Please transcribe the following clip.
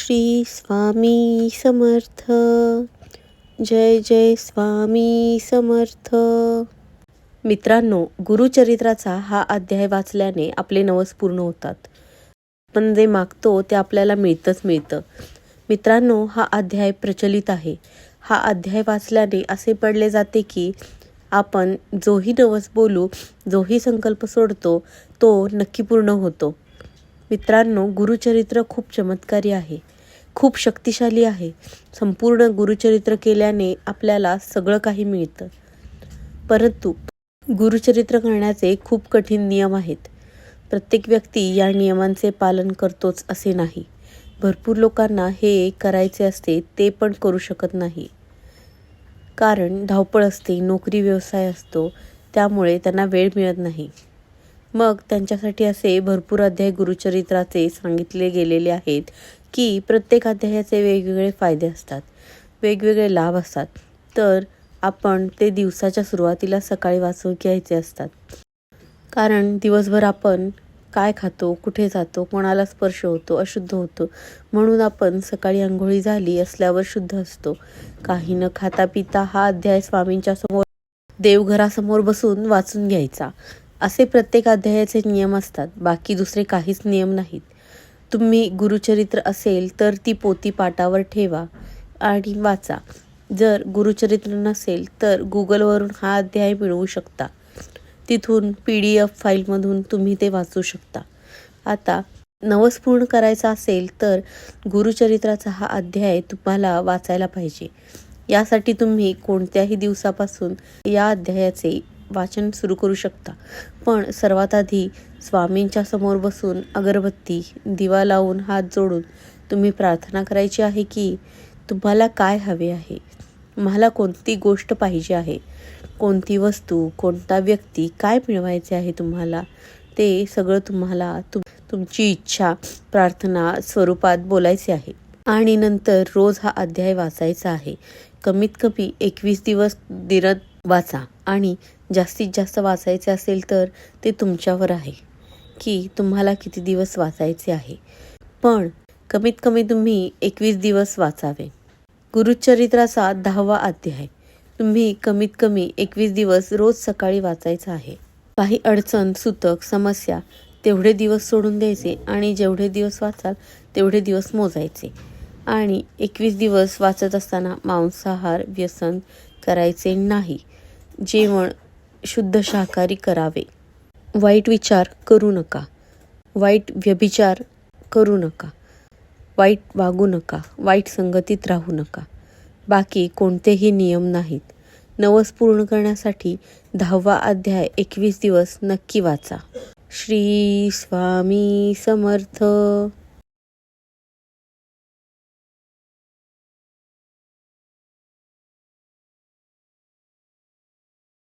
श्री स्वामी समर्थ. जय जय स्वामी समर्थ. मित्रांनो, गुरुचरित्राचा हा अध्याय वाचल्याने आपले नवस पूर्ण होतात. आपण जे मागतो ते आपल्याला मिळतं. मित्रांनो, हा अध्याय प्रचलित आहे. हा अध्याय वाचल्याने असे पडले जाते की आपण जोही नवस बोलू, जोही संकल्प सोडतो तो नक्की पूर्ण होतो. मित्रांनो, गुरुचरित्र खूप चमत्कारी आहे, खूप शक्तिशाली आहे. संपूर्ण गुरुचरित्र केल्याने आपल्याला सगळं काही मिळतं. परंतु गुरुचरित्र करण्याचे खूप कठीण नियम आहेत. प्रत्येक व्यक्ती या नियमांचे पालन करतोच असे नाही. भरपूर लोकांना हे करायचे असते, ते पण करू शकत नाही. कारण धावपळ असते, नोकरी व्यवसाय असतो, त्यामुळे त्यांना वेळ मिळत नाही. मग त्यांच्यासाठी असे भरपूर अध्याय गुरुचरित्राचे सांगितले गेलेले आहेत की प्रत्येक अध्यायाचे वेगवेगळे फायदे असतात, वेगवेगळे लाभ असतात. तर आपण ते दिवसाच्या सुरुवातीला सकाळी वाचून घ्यायचे असतात. कारण दिवसभर आपण काय खातो, कुठे जातो, कोणाला स्पर्श होतो, अशुद्ध होतो. म्हणून आपण सकाळी अंघोळी झाली असल्यावर शुद्ध असतो. काही न खाता पिता हा अध्याय स्वामींच्या समोर देवघरासमोर बसून वाचून घ्यायचा. असे प्रत्येक अध्यायाचे नियम असतात, बाकी दुसरे काहीच नियम नाहीत. तुम्ही गुरुचरित्र असेल तर ती पोथी पाटावर ठेवा आणि वाचा. जर गुरुचरित्र नसेल तर गुगलवरून हा अध्याय मिळवू शकता. तिथून PDF फाईलमधून तुम्ही ते वाचू शकता. आता नवस पूर्ण करायचा असेल तर गुरुचरित्राचा हा अध्याय तुम्हाला वाचायला पाहिजे. यासाठी तुम्ही कोणत्याही दिवसापासून या अध्यायाचे वाचन सुरू करू शकता. पण सर्वात आधी स्वामींच्या समोर बसून अगरबत्ती, दिवा लावून हात जोडून तुम्ही प्रार्थना करायची आहे की तुम्हाला काय हवे आहे, तुम्हाला कोणती गोष्ट पाहिजे आहे, कोणती वस्तू, कोणता व्यक्ती, काय मिळवायचे आहे तुम्हाला, ते सगळं तुम्हाला तुमची इच्छा प्रार्थना स्वरूपात बोलायचे आहे. आणि नंतर रोज हा अध्याय वाचायचा आहे. कमीत कमी 21 दिवस दिनत वाचा. आणि जास्तीत जास्त वाचायचे असेल तर ते तुमच्यावर आहे की तुम्हाला किती दिवस वाचायचे आहे. पण कमीत कमी तुम्ही 21 दिवस वाचावे. गुरुचरित्राचा 10वा अध्याय तुम्ही कमीत कमी 21 दिवस रोज सकाळी वाचायचा आहे. काही अडचण, सुतक, समस्या तेवढे दिवस सोडून द्यायचे आणि जेवढे दिवस वाचाल तेवढे दिवस मोजायचे. आणि 21 दिवस वाचत असताना मांसाहार, व्यसन करायचे नाही. जेवण शुद्ध शाकाहारी करावे. वाईट विचार करू नका, वाईट व्यभिचार करू नका, वाईट वागू नका, वाईट संगतीत राहू नका. बाकी कोणतेही नियम नाहीत. नवस पूर्ण करण्यासाठी 10वा अध्याय 21 दिवस नक्की वाचा. श्री स्वामी समर्थ.